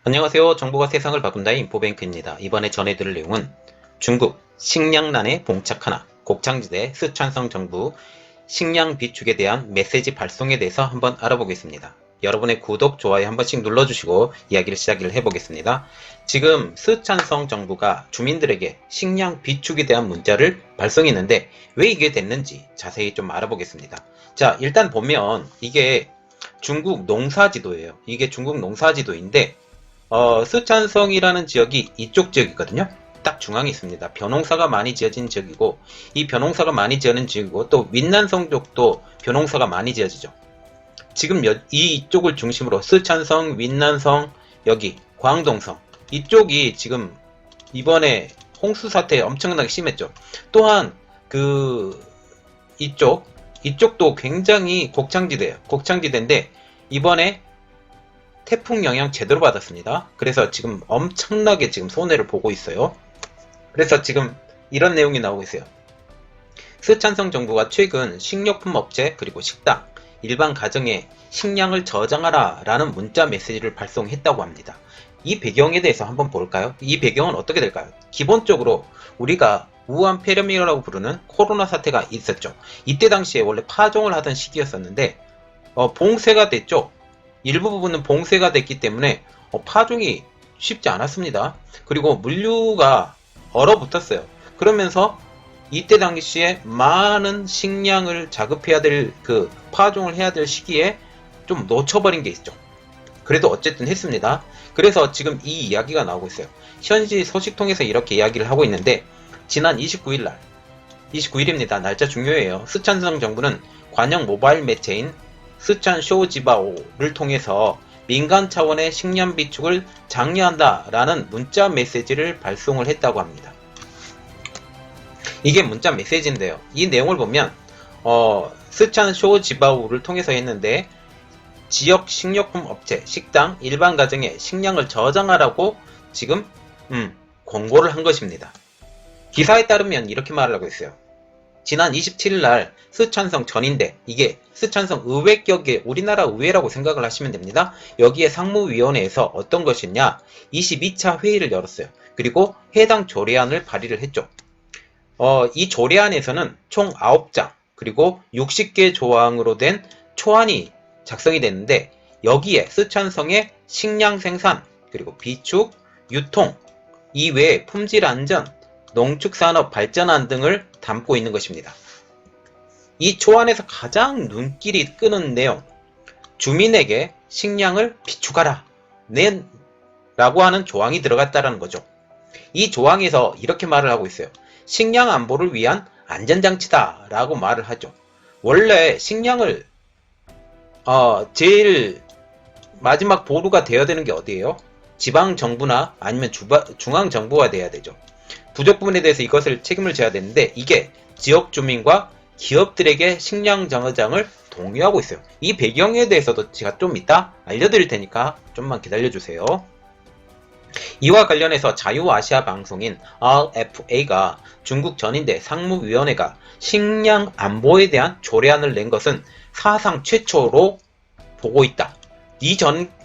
안녕하세요. 정보가 세상을 바꾼다의 인포뱅크입니다. 이번에 전해드릴 내용은 중국 식량난에 봉착하나 곡창지대 스촨성 정부 식량 비축에 대한 메시지 발송에 대해서 한번 알아보겠습니다. 여러분의 구독, 좋아요 한 번씩 눌러주시고 이야기를 시작을 해보겠습니다. 지금 스촨성 정부가 주민들에게 식량 비축에 대한 문자를 발송했는데 왜 이게 됐는지 자세히 좀 알아보겠습니다. 자, 일단 보면 이게 중국 농사지도예요. 이게 중국 농사지도인데 스촨성이라는 지역이 이쪽 지역이거든요. 딱 중앙에 있습니다. 벼농사가 많이 지어진 지역이고, 이 벼농사가 많이 지어진 지역이고, 또 윈난성 쪽도 벼농사가 많이 지어지죠. 지금 이쪽을 중심으로 스촨성, 윈난성, 여기 광동성 이쪽이 지금 이번에 홍수 사태 엄청나게 심했죠. 또한 이쪽도 굉장히 곡창지대예요. 곡창지대인데 이번에 태풍 영향 제대로 받았습니다. 그래서 지금 엄청나게 지금 손해를 보고 있어요. 그래서 지금 이런 내용이 나오고 있어요. 스촨성 정부가 최근 식료품 업체 그리고 식당, 일반 가정에 식량을 저장하라 라는 문자 메시지를 발송했다고 합니다. 이 배경에 대해서 한번 볼까요? 이 배경은 어떻게 될까요? 기본적으로 우리가 우한 폐렴이라고 부르는 코로나 사태가 있었죠. 이때 당시에 원래 파종을 하던 시기였었는데 봉쇄가 됐죠. 일부 부분은 봉쇄가 됐기 때문에 파종이 쉽지 않았습니다. 그리고 물류가 얼어붙었어요. 그러면서 이때 당시에 많은 식량을 자급해야 될 파종을 해야 될 시기에 좀 놓쳐버린 게 있죠. 그래도 어쨌든 했습니다. 그래서 지금 이 이야기가 나오고 있어요. 현지 소식통에서 이렇게 이야기를 하고 있는데 지난 29일입니다. 날짜 중요해요. 스촨성 정부는 관영 모바일 매체인 스촨쇼지바오를 통해서 민간 차원의 식량 비축을 장려한다 라는 문자 메시지를 발송을 했다고 합니다. 이게 문자 메시지인데요. 이 내용을 보면 스촨쇼지바오를 통해서 했는데 지역 식료품 업체, 식당, 일반 가정에 식량을 저장하라고 지금 권고를 한 것입니다. 기사에 따르면 이렇게 말을 하고 있어요. 지난 27일 날 스촨성 전인대, 이게 스촨성 의회격의 우리나라 의회라고 생각을 하시면 됩니다. 여기에 상무위원회에서 어떤 것이냐, 22차 회의를 열었어요. 그리고 해당 조례안을 발의를 했죠. 이 조례안에서는 총 9장 그리고 60개 조항으로 된 초안이 작성이 됐는데 여기에 스촨성의 식량 생산 그리고 비축, 유통 이외에 품질 안전, 농축산업 발전안 등을 담고 있는 것입니다. 이 초안에서 가장 눈길이 끄는 내용, 주민에게 식량을 비축하라 라고 하는 조항이 들어갔다는 거죠. 이 조항에서 이렇게 말을 하고 있어요. 식량 안보를 위한 안전장치다 라고 말을 하죠. 원래 식량을 제일 마지막 보루가 되어야 되는 게 어디예요? 지방정부나 아니면 중앙정부가 돼야 되죠. 부족 부분에 대해서 이것을 책임을 져야 되는데 이게 지역 주민과 기업들에게 식량 저장을 독려하고 있어요. 이 배경에 대해서도 제가 좀 이따 알려드릴 테니까 좀만 기다려주세요. 이와 관련해서 자유아시아 방송인 RFA가 중국 전인대 상무위원회가 식량 안보에 대한 조례안을 낸 것은 사상 최초로 보고 있다.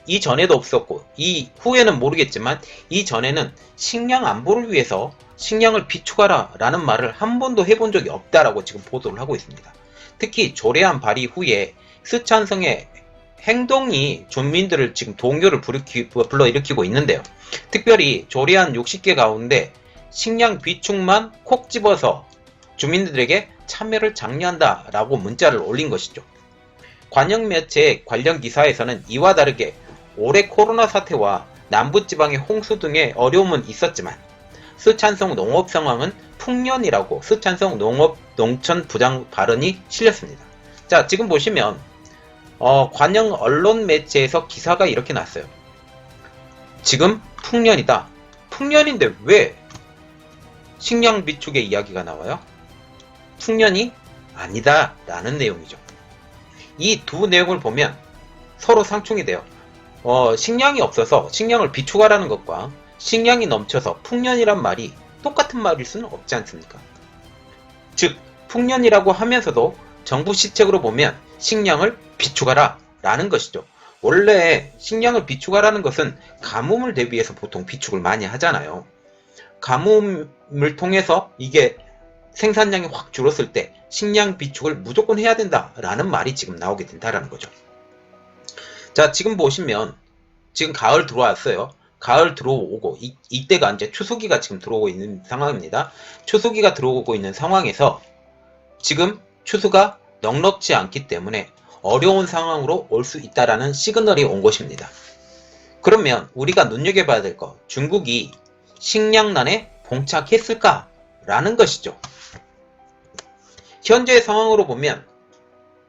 이전에도 없었고 이 후에는 모르겠지만 이전에는 식량 안보를 위해서 식량을 비축하라 라는 말을 한 번도 해본 적이 없다라고 지금 보도를 하고 있습니다. 특히 조례안 발의 후에 스촨성의 행동이 주민들을 지금 동요를 불러일으키고 있는데요. 특별히 조례안 60개 가운데 식량 비축만 콕 집어서 주민들에게 참여를 장려한다 라고 문자를 올린 것이죠. 관영 매체의 관련 기사에서는 이와 다르게 올해 코로나 사태와 남부지방의 홍수 등의 어려움은 있었지만 스촨성 농업 상황은 풍년이라고 스촨성 농촌부장 발언이 실렸습니다. 자, 지금 보시면 관영 언론 매체에서 기사가 이렇게 났어요. 지금 풍년이다. 풍년인데 왜 식량 비축의 이야기가 나와요? 풍년이 아니다 라는 내용이죠. 이 두 내용을 보면 서로 상충이 돼요. 식량이 없어서 식량을 비축하라는 것과 식량이 넘쳐서 풍년이란 말이 똑같은 말일 수는 없지 않습니까? 즉 풍년이라고 하면서도 정부 시책으로 보면 식량을 비축하라 라는 것이죠. 원래 식량을 비축하라는 것은 가뭄을 대비해서 보통 비축을 많이 하잖아요. 가뭄을 통해서 이게 생산량이 확 줄었을 때 식량 비축을 무조건 해야 된다라는 말이 지금 나오게 된다라는 거죠. 자, 지금 보시면 지금 가을 들어왔어요. 가을 들어오고 이때가 이제 추수기가 지금 들어오고 있는 상황입니다. 추수기가 들어오고 있는 상황에서 지금 추수가 넉넉지 않기 때문에 어려운 상황으로 올 수 있다라는 시그널이 온 것입니다. 그러면 우리가 눈여겨봐야 될 거, 중국이 식량난에 봉착했을까라는 것이죠. 현재 상황으로 보면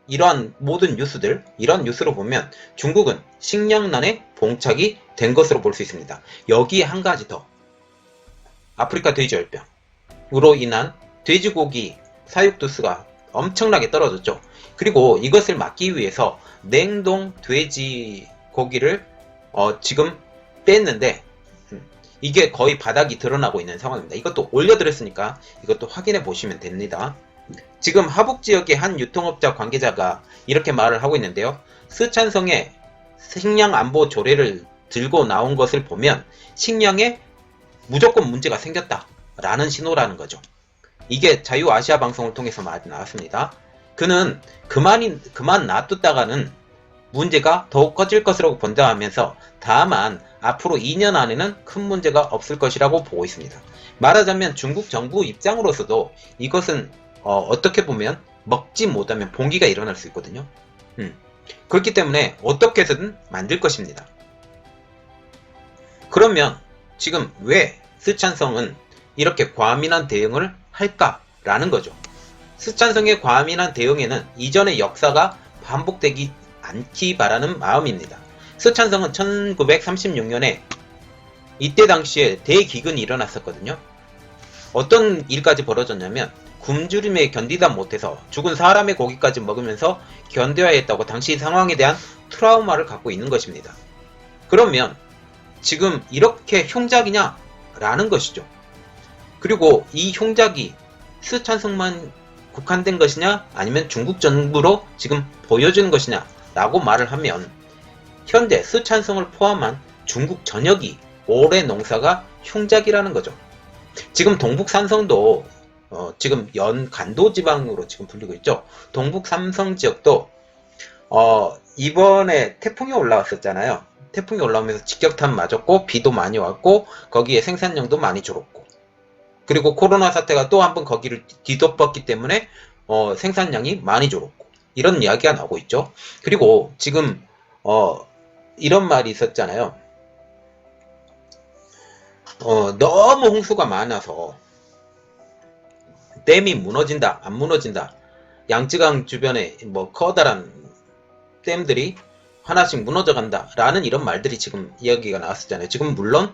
이러한 모든 뉴스들, 이런 뉴스로 보면 중국은 식량난에 봉착이 된 것으로 볼 수 있습니다. 여기에 한 가지 더, 아프리카 돼지열병으로 인한 돼지고기 사육두수가 엄청나게 떨어졌죠. 그리고 이것을 막기 위해서 냉동 돼지고기를 지금 뺐는데 이게 거의 바닥이 드러나고 있는 상황입니다. 이것도 올려드렸으니까 이것도 확인해 보시면 됩니다. 지금 하북지역의 한 유통업자 관계자가 이렇게 말을 하고 있는데요. 스촨성의 식량 안보 조례를 들고 나온 것을 보면 식량에 무조건 문제가 생겼다라는 신호라는 거죠. 이게 자유아시아 방송을 통해서 말이 나왔습니다. 그는 그만 놔뒀다가는 문제가 더욱 커질 것이라고 본다 하면서 다만 앞으로 2년 안에는 큰 문제가 없을 것이라고 보고 있습니다. 말하자면 중국 정부 입장으로서도 이것은 어떻게 보면 먹지 못하면 봉기가 일어날 수 있거든요. 그렇기 때문에 어떻게 해서든 만들 것입니다. 그러면 지금 왜 스촨성은 이렇게 과민한 대응을 할까라는 거죠. 스촨성의 과민한 대응에는 이전의 역사가 반복되지 않기 바라는 마음입니다. 스촨성은 1936년에 이때 당시에 대기근이 일어났었거든요. 어떤 일까지 벌어졌냐면 굶주림에 견디다 못해서 죽은 사람의 고기까지 먹으면서 견뎌야 했다고 당시 상황에 대한 트라우마를 갖고 있는 것입니다. 그러면 지금 이렇게 흉작이냐? 라는 것이죠. 그리고 이 흉작이 스촨성만 국한된 것이냐 아니면 중국 정부로 지금 보여주는 것이냐 라고 말을 하면 현재 스촨성을 포함한 중국 전역이 올해 농사가 흉작이라는 거죠. 지금 동북산성도 지금 연간도 지방으로 지금 불리고 있죠. 동북삼성 지역도 이번에 태풍이 올라왔었잖아요. 태풍이 올라오면서 직격탄 맞았고 비도 많이 왔고 거기에 생산량도 많이 줄었고 그리고 코로나 사태가 또 한번 거기를 뒤덮었기 때문에 생산량이 많이 줄었고 이런 이야기가 나오고 있죠. 그리고 지금 이런 말이 있었잖아요. 너무 홍수가 많아서 댐이 무너진다 안 무너진다, 양쯔강 주변에 뭐 커다란 댐들이 하나씩 무너져 간다 라는 이런 말들이 지금 이야기가 나왔었잖아요. 지금 물론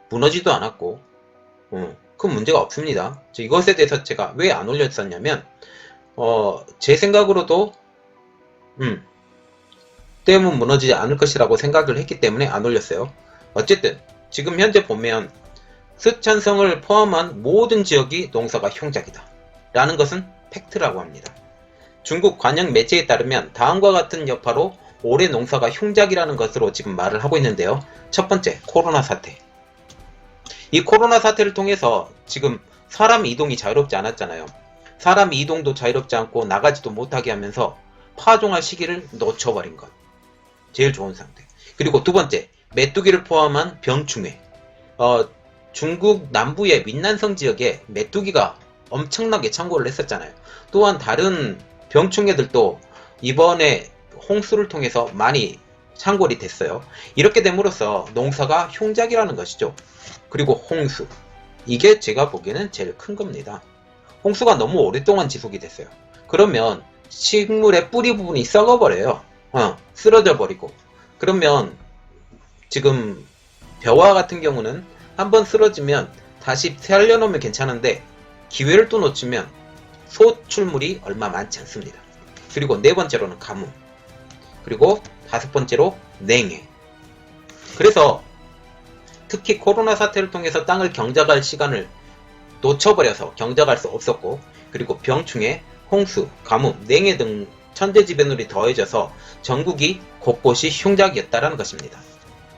무너지도 않았고 큰 문제가 없습니다. 이것에 대해서 제가 왜 안 올렸었냐면 제 생각으로도 댐은 무너지지 않을 것이라고 생각을 했기 때문에 안 올렸어요. 어쨌든 지금 현재 보면 스촨성을 포함한 모든 지역이 농사가 흉작이다 라는 것은 팩트라고 합니다. 중국 관영 매체에 따르면 다음과 같은 여파로 올해 농사가 흉작이라는 것으로 지금 말을 하고 있는데요. 첫 번째, 코로나 사태. 이 코로나 사태를 통해서 지금 사람 이동이 자유롭지 않았잖아요. 사람 이동도 자유롭지 않고 나가지도 못하게 하면서 파종할 시기를 놓쳐버린 것. 제일 좋은 상태. 그리고 두 번째, 메뚜기를 포함한 병충해. 중국 남부의 민난성 지역에 메뚜기가 엄청나게 창궐을 했었잖아요. 또한 다른 병충해들도 이번에 홍수를 통해서 많이 창궐이 됐어요. 이렇게 됨으로써 농사가 흉작이라는 것이죠. 그리고 홍수. 이게 제가 보기에는 제일 큰 겁니다. 홍수가 너무 오랫동안 지속이 됐어요. 그러면 식물의 뿌리 부분이 썩어버려요. 쓰러져 버리고. 그러면 지금 벼와 같은 경우는 한번 쓰러지면 다시 살려놓으면 괜찮은데 기회를 또 놓치면 소출물이 얼마 많지 않습니다. 그리고 네 번째로는 가뭄. 그리고 다섯 번째로 냉해. 그래서 특히 코로나 사태를 통해서 땅을 경작할 시간을 놓쳐버려서 경작할 수 없었고, 그리고 병충해, 홍수, 가뭄, 냉해 등 천재지변율이 더해져서 전국이 곳곳이 흉작이었다라는 것입니다.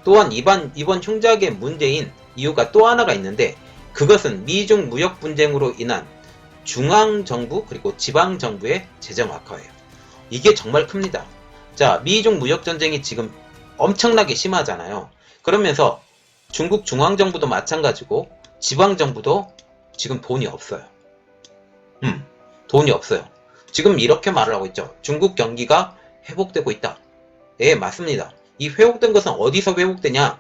또한 이번 흉작의 문제인 이유가 또 하나가 있는데 그것은 미중 무역 분쟁으로 인한 중앙정부 그리고 지방정부의 재정 악화예요. 이게 정말 큽니다. 자, 미중 무역전쟁이 지금 엄청나게 심하잖아요. 그러면서 중국 중앙정부도 마찬가지고 지방정부도 지금 돈이 없어요. 돈이 없어요. 지금 이렇게 말을 하고 있죠. 중국 경기가 회복되고 있다. 예, 맞습니다. 이 회복된 것은 어디서 회복되냐?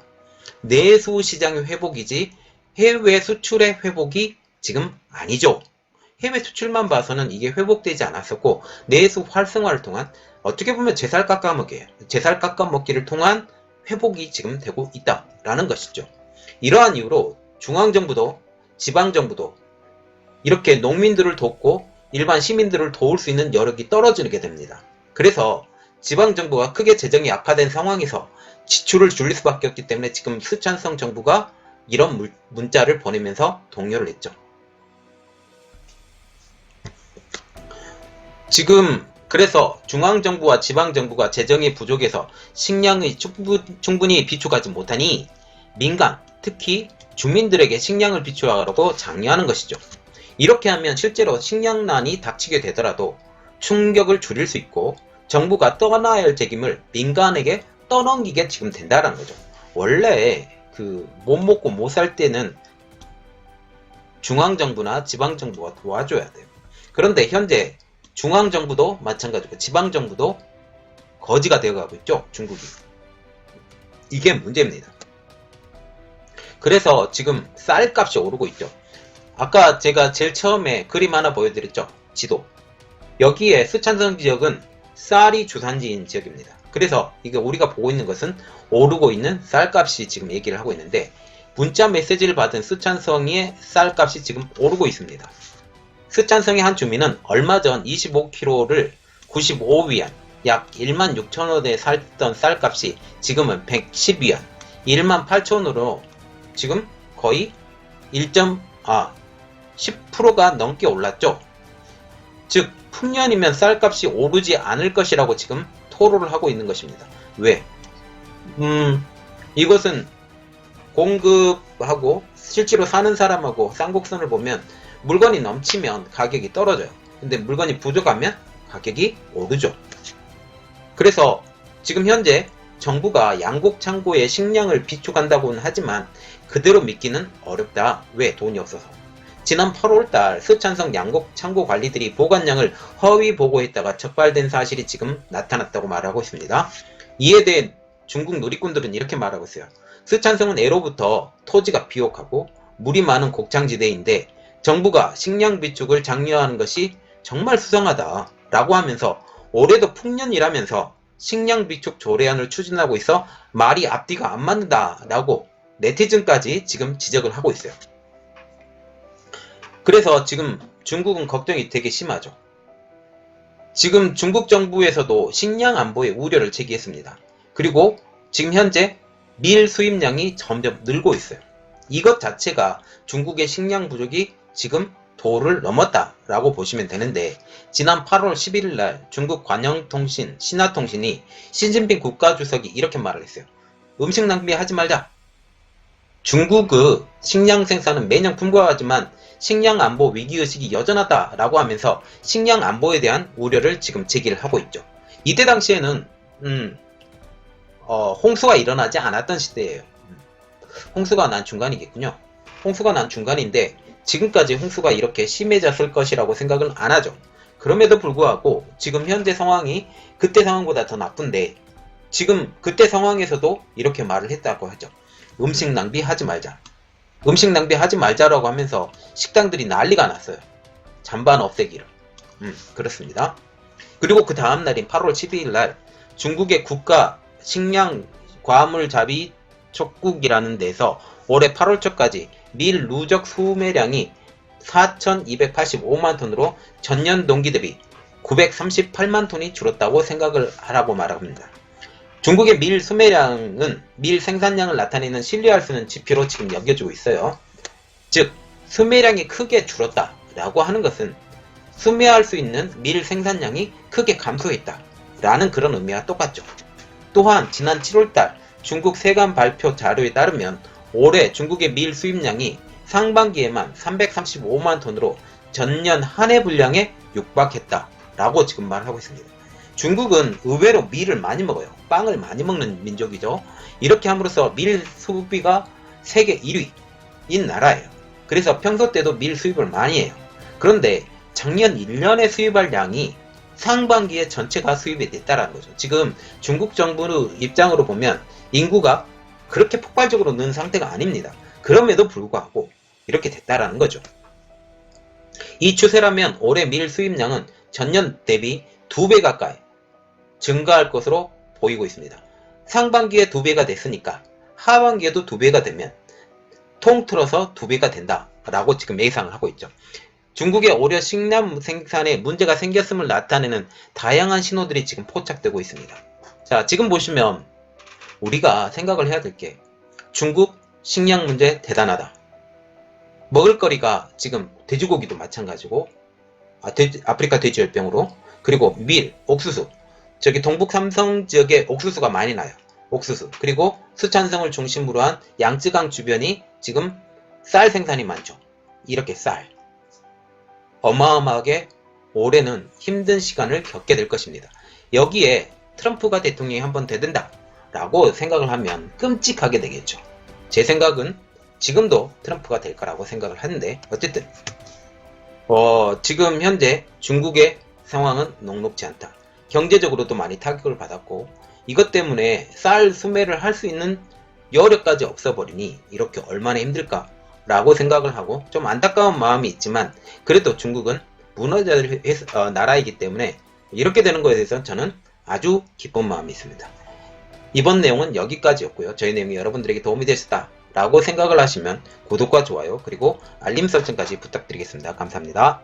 내수 시장의 회복이지 해외 수출의 회복이 지금 아니죠. 해외 수출만 봐서는 이게 회복되지 않았었고 내수 활성화를 통한 어떻게 보면 제살 깎아먹기예요. 제살 깎아먹기를 통한 회복이 지금 되고 있다라는 것이죠. 이러한 이유로 중앙정부도 지방정부도 이렇게 농민들을 돕고 일반 시민들을 도울 수 있는 여력이 떨어지게 됩니다. 그래서 지방정부가 크게 재정이 악화된 상황에서 지출을 줄일 수밖에 없기 때문에 지금 스촨성 정부가 이런 문자를 보내면서 동요를 했죠. 지금 그래서 중앙정부와 지방정부가 재정이 부족해서 식량의 충분히 비축하지 못하니 민간, 특히 주민들에게 식량을 비축하라고 장려하는 것이죠. 이렇게 하면 실제로 식량난이 닥치게 되더라도 충격을 줄일 수 있고 정부가 떠나야 할 책임을 민간에게 떠넘기게 지금 된다는 거죠. 원래 못 먹고 못 살 때는 중앙정부나 지방정부가 도와줘야 돼요. 그런데 현재 중앙정부도 마찬가지고 지방정부도 거지가 되어가고 있죠. 중국이. 이게 문제입니다. 그래서 지금 쌀값이 오르고 있죠. 아까 제가 제일 처음에 그림 하나 보여드렸죠. 지도. 여기에 스촨성 지역은 쌀이 주산지인 지역입니다. 그래서 이게 우리가 보고 있는 것은 오르고 있는 쌀값이 지금 얘기를 하고 있는데 문자 메시지를 받은 스촨성의 쌀값이 지금 오르고 있습니다. 스촨성의 한 주민은 얼마 전 25kg를 95위안, 약 16,000원에 살던 쌀값이 지금은 110위안, 18,000원으로 지금 거의 10%가 넘게 올랐죠. 즉 풍년이면 쌀값이 오르지 않을 것이라고 지금 토로를 하고 있는 것입니다. 왜? 이것은 공급하고 실제로 사는 사람하고 쌍곡선을 보면 물건이 넘치면 가격이 떨어져요. 근데 물건이 부족하면 가격이 오르죠. 그래서 지금 현재 정부가 양곡 창고에 식량을 비축한다고는 하지만 그대로 믿기는 어렵다. 왜? 돈이 없어서. 지난 8월달 스촨성 양곡 창고 관리들이 보관량을 허위 보고했다가 적발된 사실이 지금 나타났다고 말하고 있습니다. 이에 대해 중국 누리꾼들은 이렇게 말하고 있어요. 스촨성은 예로부터 토지가 비옥하고 물이 많은 곡창지대인데 정부가 식량 비축을 장려하는 것이 정말 수상하다 라고 하면서 올해도 풍년이라면서 식량 비축 조례안을 추진하고 있어 말이 앞뒤가 안 맞는다 라고 네티즌까지 지금 지적을 하고 있어요. 그래서 지금 중국은 걱정이 되게 심하죠. 지금 중국 정부에서도 식량 안보에 우려를 제기했습니다. 그리고 지금 현재 밀 수입량이 점점 늘고 있어요. 이것 자체가 중국의 식량 부족이 지금 도를 넘었다라고 보시면 되는데 지난 8월 11일 날 중국 관영통신 신화통신이 시진핑 국가주석이 이렇게 말을 했어요. 음식 낭비하지 말자. 중국의 식량 생산은 매년 풍부하지만 식량 안보 위기의식이 여전하다라고 하면서 식량 안보에 대한 우려를 지금 제기를 하고 있죠. 이때 당시에는 홍수가 일어나지 않았던 시대예요. 홍수가 난 중간이겠군요. 홍수가 난 중간인데 지금까지 홍수가 이렇게 심해졌을 것이라고 생각은 안 하죠. 그럼에도 불구하고 지금 현재 상황이 그때 상황보다 더 나쁜데 지금 그때 상황에서도 이렇게 말을 했다고 하죠. 음식 낭비하지 말자. 음식 낭비하지 말자라고 하면서 식당들이 난리가 났어요. 잔반 없애기를. 그렇습니다. 그리고 그 다음 날인 8월 12일 날 중국의 국가 식량 과물 자비 촉국이라는 데서 올해 8월 초까지 밀 누적 수매량이 4,285만 톤으로 전년 동기 대비 938만 톤이 줄었다고 생각을 하라고 말합니다. 중국의 밀 수매량은 밀 생산량을 나타내는 신뢰할 수 있는 지표로 지금 여겨지고 있어요. 즉 수매량이 크게 줄었다라고 하는 것은 수매할 수 있는 밀 생산량이 크게 감소했다 라는 그런 의미와 똑같죠. 또한 지난 7월달 중국 세관 발표 자료에 따르면 올해 중국의 밀 수입량이 상반기에만 335만 톤으로 전년 한 해 분량에 육박했다 라고 지금 말하고 있습니다. 중국은 의외로 밀을 많이 먹어요. 빵을 많이 먹는 민족이죠. 이렇게 함으로써 밀 소비가 세계 1위인 나라예요. 그래서 평소 때도 밀 수입을 많이 해요. 그런데 작년 1년에 수입할 양이 상반기에 전체가 수입이 됐다라는 거죠. 지금 중국 정부 입장으로 보면 인구가 그렇게 폭발적으로 는 상태가 아닙니다. 그럼에도 불구하고 이렇게 됐다라는 거죠. 이 추세라면 올해 밀 수입량은 전년 대비 2배 가까이 증가할 것으로 보이고 있습니다. 상반기에 2배가 됐으니까 하반기에도 2배가 되면 통틀어서 2배가 된다라고 지금 예상을 하고 있죠. 중국의 올해 식량 생산에 문제가 생겼음을 나타내는 다양한 신호들이 지금 포착되고 있습니다. 자, 지금 보시면 우리가 생각을 해야 될 게 중국 식량 문제 대단하다. 먹을거리가 지금 돼지고기도 마찬가지고 아프리카 돼지열병으로 그리고 밀, 옥수수 저기 동북 삼성 지역에 옥수수가 많이 나요. 옥수수 그리고 수찬성을 중심으로 한 양쯔강 주변이 지금 쌀 생산이 많죠. 이렇게 쌀 어마어마하게 올해는 힘든 시간을 겪게 될 것입니다. 여기에 트럼프가 대통령이 한번 되든다 라고 생각을 하면 끔찍하게 되겠죠. 제 생각은 지금도 트럼프가 될 거라고 생각을 하는데 어쨌든 지금 현재 중국의 상황은 녹록지 않다. 경제적으로도 많이 타격을 받았고 이것 때문에 쌀 수매를 할 수 있는 여력까지 없어버리니 이렇게 얼마나 힘들까 라고 생각을 하고 좀 안타까운 마음이 있지만 그래도 중국은 문화자들 나라이기 때문에 이렇게 되는 것에 대해서 저는 아주 기쁜 마음이 있습니다. 이번 내용은 여기까지였고요. 저희 내용이 여러분들에게 도움이 되셨다 라고 생각을 하시면 구독과 좋아요 그리고 알림 설정까지 부탁드리겠습니다. 감사합니다.